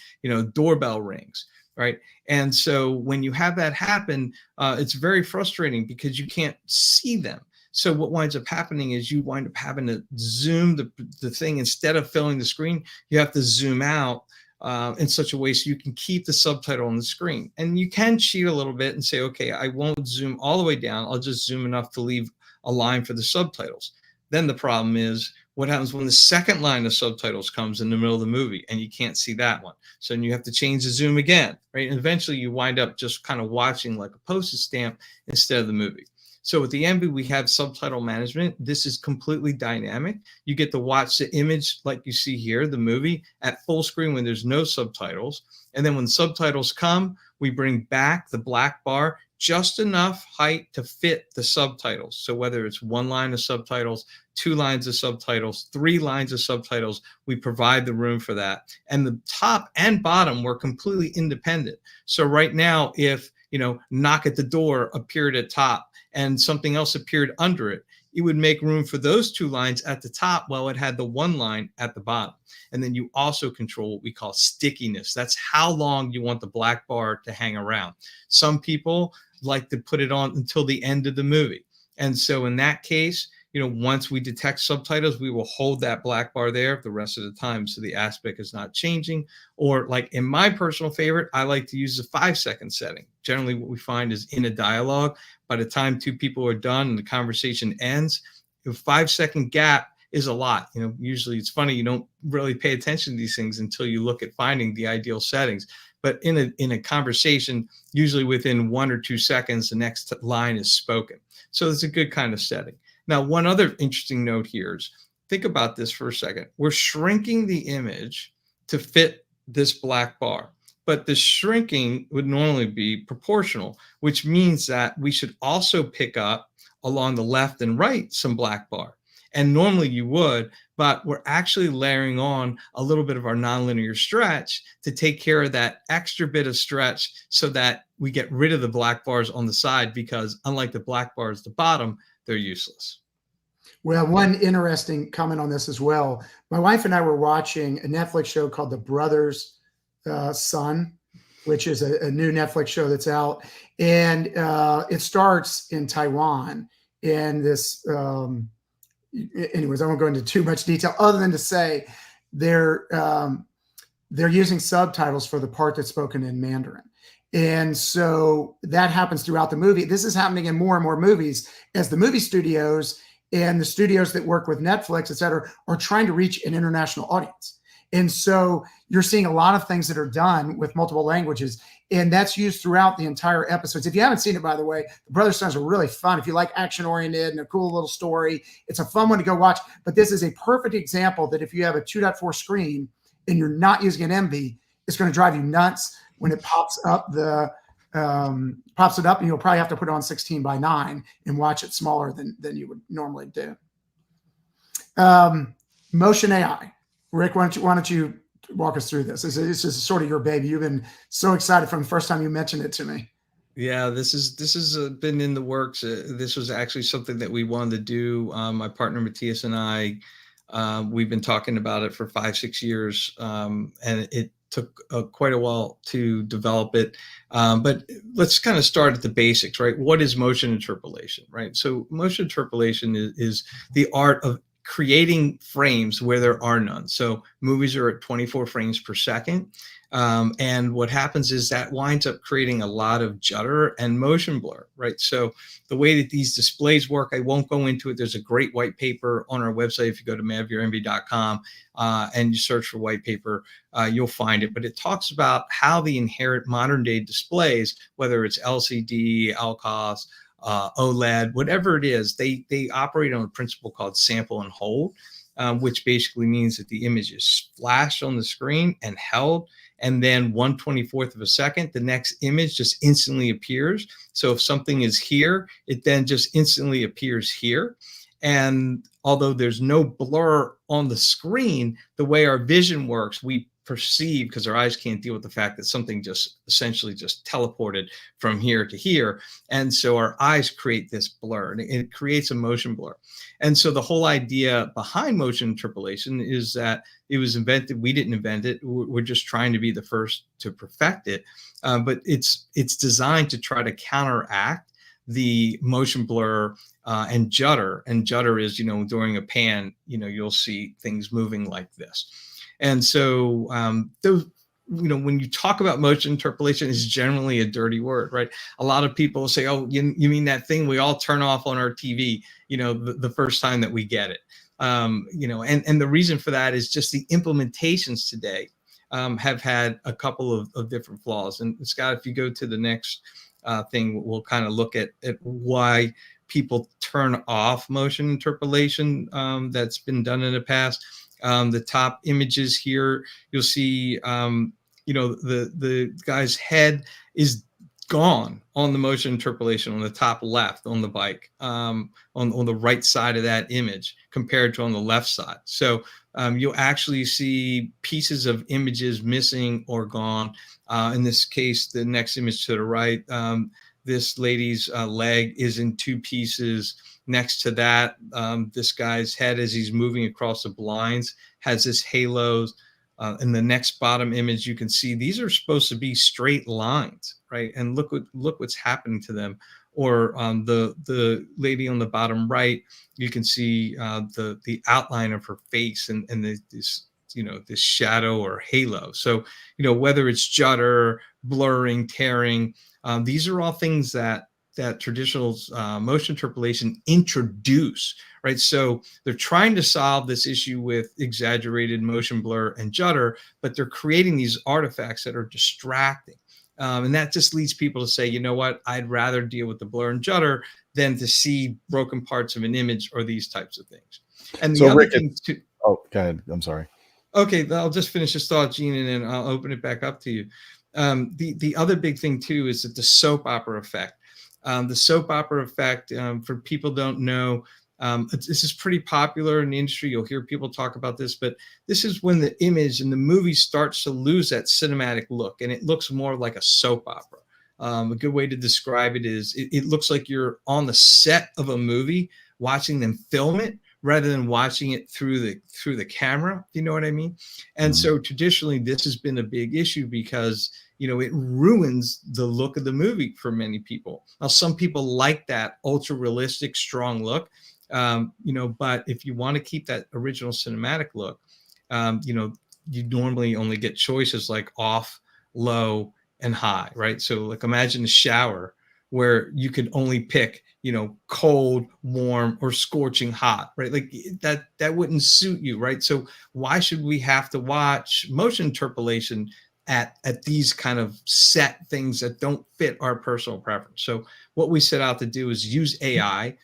doorbell rings, right? And so when you have that happen, it's very frustrating because you can't see them. So what winds up happening is you wind up having to zoom the thing. Instead of filling the screen, you have to zoom out in such a way so you can keep the subtitle on the screen. And you can cheat a little bit and say, okay, I won't zoom all the way down. I'll just zoom enough to leave a line for the subtitles. Then the problem is what happens when the second line of subtitles comes in the middle of the movie and you can't see that one. So then you have to change the zoom again, right? And eventually you wind up just kind of watching like a postage stamp instead of the movie. So with the Envy, we have subtitle management. This is completely dynamic. You get to watch the image like you see here, the movie, at full screen when there's no subtitles. And then when subtitles come, we bring back the black bar just enough height to fit the subtitles. So whether it's one line of subtitles, 2 lines of subtitles, 3 lines of subtitles, we provide the room for that. And the top and bottom were completely independent. So right now, if knock at the door appeared at top and something else appeared under it, it would make room for those 2 lines at the top while it had the 1 line at the bottom. And then you also control what we call stickiness. That's how long you want the black bar to hang around. Some people like to put it on until the end of the movie. And so in that case, once we detect subtitles, we will hold that black bar there the rest of the time so the aspect is not changing. Or like in my personal favorite, I like to use the 5-second setting. Generally what we find is in a dialogue, by the time 2 people are done and the conversation ends, a 5-second gap is a lot. Usually it's funny, you don't really pay attention to these things until you look at finding the ideal settings. But in a conversation, usually within 1 or 2 seconds, the next line is spoken. So it's a good kind of setting. Now, one other interesting note here is, think about this for a second. We're shrinking the image to fit this black bar, but the shrinking would normally be proportional, which means that we should also pick up along the left and right some black bar. And normally you would, but we're actually layering on a little bit of our nonlinear stretch to take care of that extra bit of stretch so that we get rid of the black bars on the side, because unlike the black bars at the bottom, they're useless. Well, one interesting comment on this as well. My wife and I were watching a Netflix show called The Brothers' Son, which is a new Netflix show that's out. And it starts in Taiwan. And this, anyways, I won't go into too much detail other than to say they're using subtitles for the part that's spoken in Mandarin. And so that happens throughout the movie. This is happening in more and more movies as the movie studios and the studios that work with Netflix, et cetera, are trying to reach an international audience. And so you're seeing a lot of things that are done with multiple languages. And that's used throughout the entire episodes. If you haven't seen it, by the way, the Brother Sons are really fun. If you like action-oriented and a cool little story, it's a fun one to go watch. But this is a perfect example that if you have a 2.4 screen and you're not using an MV, it's going to drive you nuts when it pops up pops it up, and you'll probably have to put it on 16:9 and watch it smaller than you would normally do. Motion AI. Rick, why don't you walk us through this? This is sort of your baby. You've been so excited from the first time you mentioned it to me. Yeah, this has been in the works. This was actually something that we wanted to do. My partner Matthias and I, we've been talking about it for 5-6 years, and it took quite a while to develop it. But let's kind of start at the basics, right? What is motion interpolation, right? So motion interpolation is the art of creating frames where there are none. So movies are at 24 frames per second. And what happens is that winds up creating a lot of judder and motion blur, right? So the way that these displays work, I won't go into it. There's a great white paper on our website. If you go to madvrmv.com and you search for white paper, you'll find it. But it talks about how the inherent modern day displays, whether it's LCD, LCOS, OLED, whatever it is, they operate on a principle called sample and hold, which basically means that the image is flashed on the screen and held, and then 1/24th of a second, the next image just instantly appears. So if something is here, it then just instantly appears here. And although there's no blur on the screen, the way our vision works, we perceive, because our eyes can't deal with the fact that something just essentially just teleported from here to here. And so our eyes create this blur, and it creates a motion blur. And so the whole idea behind motion interpolation is that it was invented. We didn't invent it. We're just trying to be the first to perfect it. But it's designed to try to counteract the motion blur and judder. And judder is, during a pan, you'll see things moving like this. And so those, when you talk about motion interpolation, it's generally a dirty word, right? A lot of people say, oh, you mean that thing we all turn off on our TV, the first time that we get it. And the reason for that is just the implementations today have had a couple of different flaws. And Scott, if you go to the next thing, we'll kind of look at why people turn off motion interpolation that's been done in the past. The top images here, you'll see, the guy's head is gone on the motion interpolation on the top left on the bike, on the right side of that image compared to on the left side. So you'll actually see pieces of images missing or gone. In this case, the next image to the right, this lady's leg is in two pieces. Next to that, this guy's head, as he's moving across the blinds, has this halos. In the next bottom image, you can see these are supposed to be straight lines, right? And look what's happening to them. Or the lady on the bottom right, you can see the outline of her face and this shadow or halo. So whether it's judder, blurring, tearing, these are all things that traditional motion interpolation introduce, right? So they're trying to solve this issue with exaggerated motion blur and judder, but they're creating these artifacts that are distracting. And that just leads people to say, you know what, I'd rather deal with the blur and judder than to see broken parts of an image or these types of things. And the other thing too, oh, go ahead. I'm sorry. Okay, I'll just finish this thought, Gene, and then I'll open it back up to you. The other big thing too is that the soap opera effect. The soap opera effect, for people don't know, this is pretty popular in the industry. You'll hear people talk about this, but this is when the image in the movie starts to lose that cinematic look, and it looks more like a soap opera. A good way to describe it is it looks like you're on the set of a movie watching them film it rather than watching it through the camera. You know what I mean? And so traditionally, this has been a big issue because it ruins the look of the movie for many people. Now, some people like that ultra realistic, strong look, but if you want to keep that original cinematic look, you normally only get choices like off, low, and high, right? So like imagine a shower where you could only pick, cold, warm, or scorching hot, right? Like that wouldn't suit you, right? So why should we have to watch motion interpolation at these kind of set things that don't fit our personal preference. So what we set out to do is use AI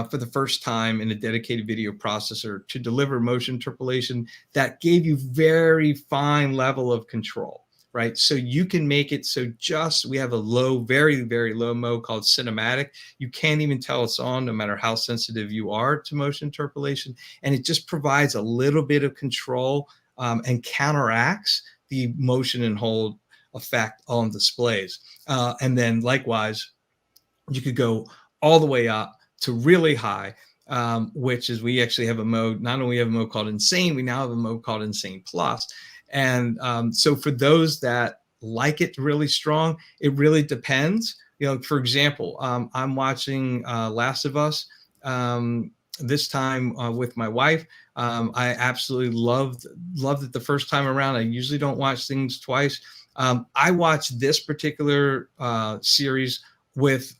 for the first time in a dedicated video processor to deliver motion interpolation that gave you very fine level of control, right? So you can make it so we have a low, very, very low mode called cinematic. You can't even tell it's on no matter how sensitive you are to motion interpolation. And it just provides a little bit of control and counteracts the motion and hold effect on displays. And then likewise, you could go all the way up to really high, which is we actually have a mode, not only have a mode called Insane, we now have a mode called Insane Plus. And so for those that like it really strong, it really depends. You know, for example, I'm watching Last of Us this time with my wife. I absolutely loved it the first time around. I usually don't watch things twice. I watched this particular series with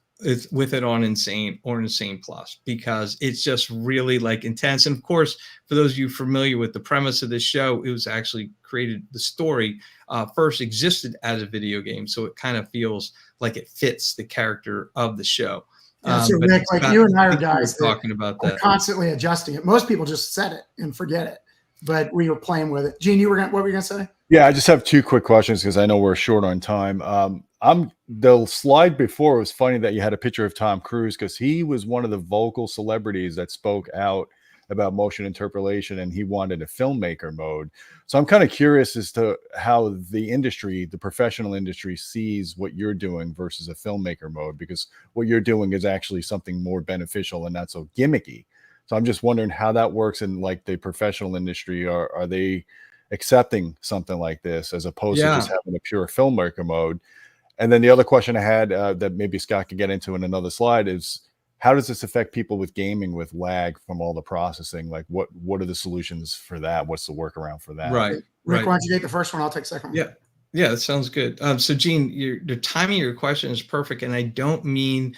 it on Insane or Insane Plus because it's just really like intense. And of course, for those of you familiar with the premise of this show, it was actually created, the story first existed as a video game. So it kind of feels like it fits the character of the show. Yeah, so Rick, like you and I are guys talking about that, constantly adjusting it. Most people just set it and forget it, but we were playing with it. Gene, what were you gonna say? Yeah, I just have two quick questions because I know we're short on time. The slide before, it was funny that you had a picture of Tom Cruise because he was one of the vocal celebrities that spoke out about motion interpolation, and he wanted a filmmaker mode. So I'm kind of curious as to how the industry, the professional industry, sees what you're doing versus a filmmaker mode, because what you're doing is actually something more beneficial and not so gimmicky. So I'm just wondering how that works in like the professional industry. Are they accepting something like this as opposed to just having a pure filmmaker mode? And then the other question I had that maybe Scott could get into in another slide is, how does this affect people with gaming with lag from all the processing? Like what are the solutions for that? What's the workaround for that? Right. Rick, why don't you take the first one? I'll take the second one. Yeah, that sounds good. So Gene, the timing of your question is perfect. And I don't mean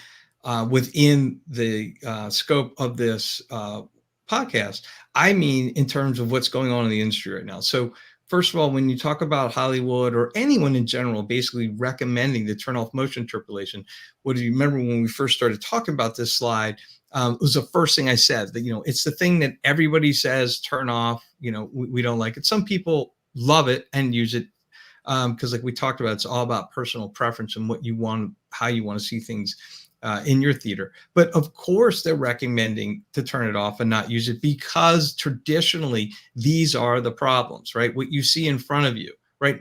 within the scope of this podcast. I mean in terms of what's going on in the industry right now. So first of all, when you talk about Hollywood or anyone in general, basically recommending to turn off motion interpolation, what do you remember when we first started talking about this slide? It was the first thing I said that, it's the thing that everybody says, turn off, we don't like it. Some people love it and use it because like we talked about, it's all about personal preference and what you want, how you want to see things in your theater. But of course, they're recommending to turn it off and not use it because traditionally these are the problems, right? What you see in front of you, right?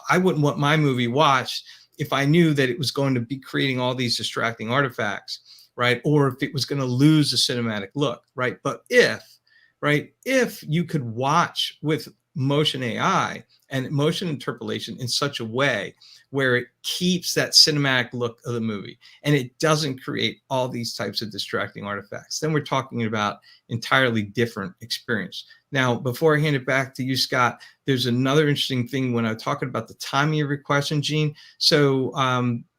I wouldn't want my movie watched if I knew that it was going to be creating all these distracting artifacts, right? Or if it was going to lose the cinematic look, right? But if you could watch with motion AI and motion interpolation in such a way where it keeps that cinematic look of the movie and it doesn't create all these types of distracting artifacts, then we're talking about entirely different experience. Now, before I hand it back to you, Scott, there's another interesting thing when I'm talking about the timing of your question, Gene. So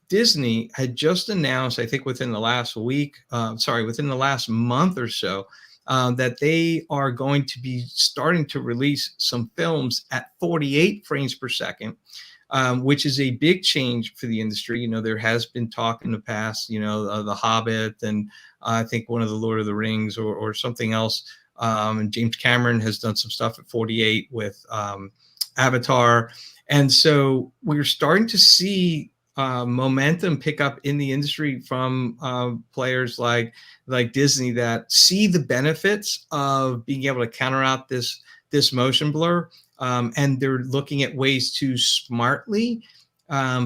Disney had just announced, I think within the last within the last month or so, that they are going to be starting to release some films at 48 frames per second, which is a big change for the industry. There has been talk in the past, The Hobbit, and I think one of the Lord of the Rings or something else. And James Cameron has done some stuff at 48 with Avatar. And so we're starting to see momentum pick up in the industry from players like Disney that see the benefits of being able to counteract this motion blur, and they're looking at ways to smartly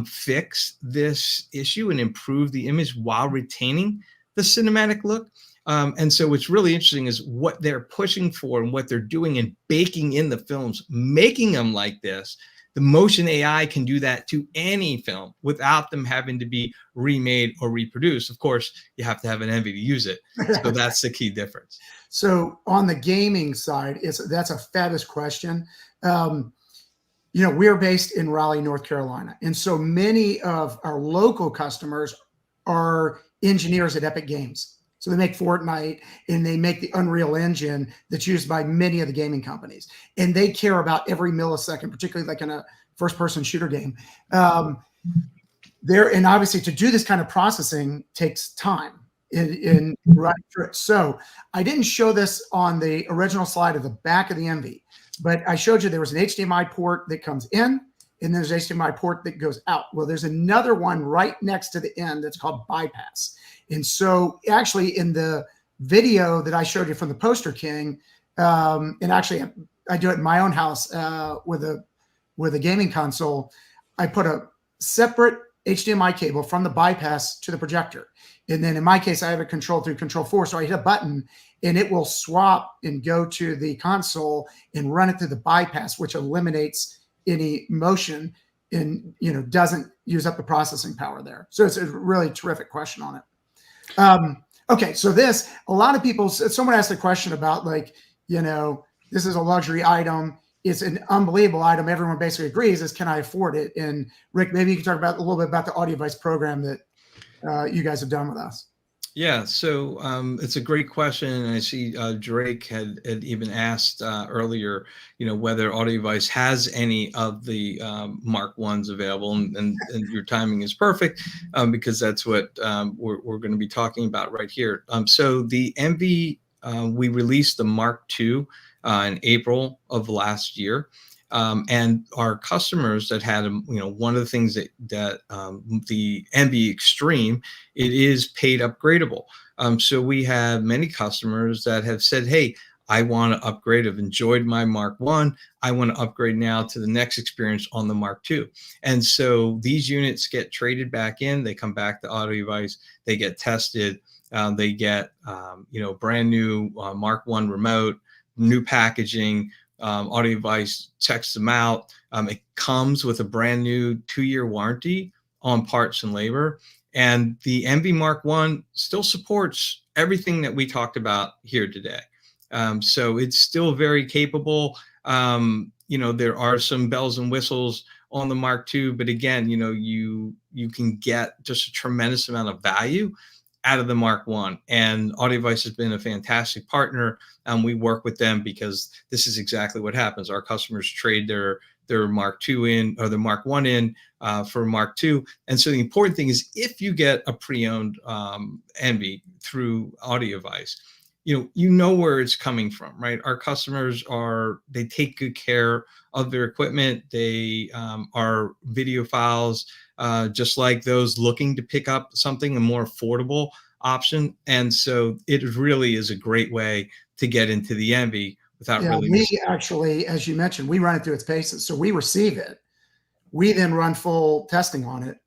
fix this issue and improve the image while retaining the cinematic look. And so what's really interesting is what they're pushing for and what they're doing and baking in the films, making them like this. The motion AI can do that to any film without them having to be remade or reproduced. Of course, you have to have an envy to use it. So that's the key difference. So on the gaming side, that's a fabulous question. We're based in Raleigh, North Carolina. And so many of our local customers are engineers at Epic Games. So they make Fortnite and they make the Unreal Engine that's used by many of the gaming companies. And they care about every millisecond, particularly like first-person shooter game. And obviously to do this kind of processing takes time in running through it. So I didn't show this on the original slide of the back of the Envy, but I showed you there was an HDMI port that comes in, and there's an HDMI port that goes out. Well, there's another one right next to the end that's called bypass. And so actually in the video that I showed you from the Poster King, and actually I do it in my own house with a gaming console, I put a separate HDMI cable from the bypass to the projector. And then in my case, I have it controlled through Control 4. So I hit a button and it will swap and go to the console and run it through the bypass, which eliminates any motion and, you know, doesn't use up the processing power there. So it's a really terrific question on it. Okay, so a lot of people, someone asked a question about, like, you know, this is a luxury item. It's an unbelievable item. Everyone basically agrees is, can I afford it? And Rick, maybe you can talk about a little bit about the AudioVice program that you guys have done with us. Yeah, so it's a great question, and I see Drake had even asked earlier, you know, whether AudioVice has any of the Mark Ones available, and your timing is perfect because that's what we're going to be talking about right here. So the Envy, we released the Mark II in April of last year. And our customers that had, you know, one of the things that the Envy Extreme, it is paid upgradable. So we have many customers that have said, hey, I want to upgrade. I've enjoyed my Mark I. I want to upgrade now to the next experience on the Mark II. And so these units get traded back in. They come back to AudioVice. They get tested. They get, you know, brand new Mark I remote, new packaging. AudioVice checks them out. It comes with a brand new 2-year warranty on parts and labor. And the Envy Mark I still supports everything that we talked about here today. So it's still very capable. You know, there are some bells and whistles on the Mark II, but again, you know, you can get just a tremendous amount of value out of the Mark I, and AudioVice has been a fantastic partner. We work with them because this is exactly what happens. Our customers trade their Mark II in, or the Mark I in, for Mark II. And so the important thing is, if you get a pre-owned Envy through AudioVice, you know where it's coming from, right? Our customers they take good care of their equipment. They are videophiles, just like those looking to pick up something, a more affordable option. And so it really is a great way to get into the Envy without really missing. We actually, as you mentioned, we run it through its paces. So we receive it. We then run full testing on it,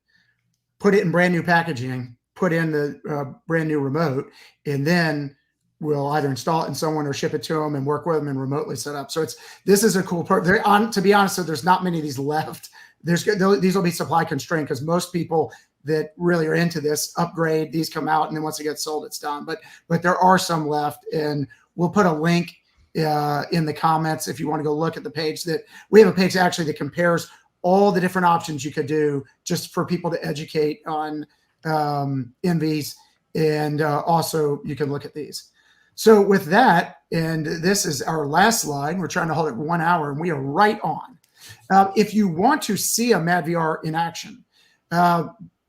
put it in brand new packaging, put in the brand new remote, and then we'll either install it in someone or ship it to them and work with them and remotely set up. So this is a cool part. To be honest, so there's not many of these left. These will be supply constrained because most people that really are into this upgrade, these come out, and then once it gets sold, it's done. But there are some left, and we'll put a link in the comments if you want to go look at the page. That we have a page actually that compares all the different options you could do, just for people to educate on Envies, and also you can look at these. So with that, and this is our last slide, we're trying to hold it 1 hour, and we are right on. If you want to see a MadVR in action,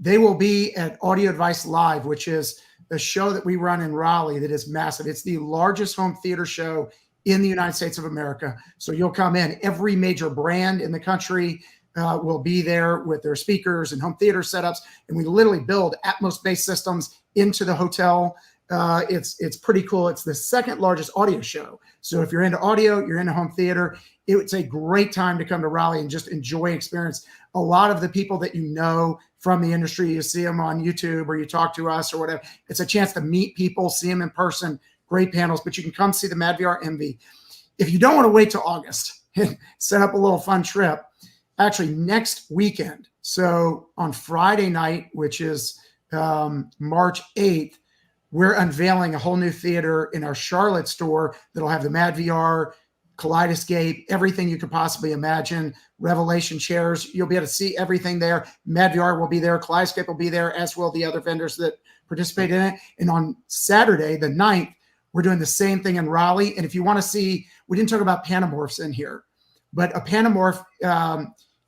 they will be at Audio Advice Live, which is a show that we run in Raleigh that is massive. It's the largest home theater show in the United States of America. So you'll come in. Every major brand in the country will be there with their speakers and home theater setups, and we literally build Atmos-based systems into the hotel. It's pretty cool. It's the second largest audio show. So if you're into audio, you're into home theater, it's a great time to come to Raleigh and just enjoy experience. A lot of the people that you know from the industry, you see them on YouTube or you talk to us or whatever. It's a chance to meet people, see them in person, great panels, but you can come see the MadVR Envy. If you don't want to wait till August and set up a little fun trip, actually next weekend, so on Friday night, which is March 8th, we're unveiling a whole new theater in our Charlotte store that'll have the MadVR, Kaleidoscape, everything you could possibly imagine, Revelation chairs. You'll be able to see everything there. MadVR will be there. Kaleidoscape will be there, as will the other vendors that participate in it. And on Saturday, the 9th, we're doing the same thing in Raleigh. And if you want to see, we didn't talk about Panamorphs in here, but a Panamorph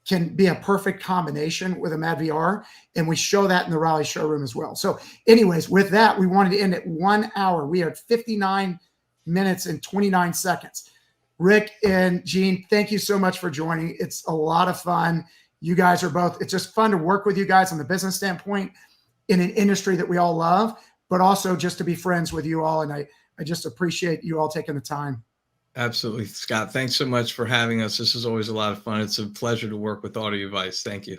can be a perfect combination with a MadVR. And we show that in the Raleigh showroom as well. So anyways, with that, we wanted to end at 1 hour. We are at 59 minutes and 29 seconds. Rick and Gene, thank you so much for joining. It's a lot of fun. You guys are both, it's just fun to work with you guys on the business standpoint in an industry that we all love, but also just to be friends with you all. And I just appreciate you all taking the time. Absolutely, Scott. Thanks so much for having us. This is always a lot of fun. It's a pleasure to work with Audiovice. Thank you.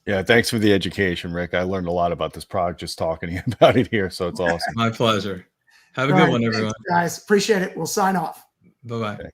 Yeah, thanks for the education, Rick. I learned a lot about this product just talking to you about it here, so it's awesome. My pleasure. Have a All good right, one, everyone. thanks, guys. Appreciate it. We'll sign off. Bye-bye. Okay.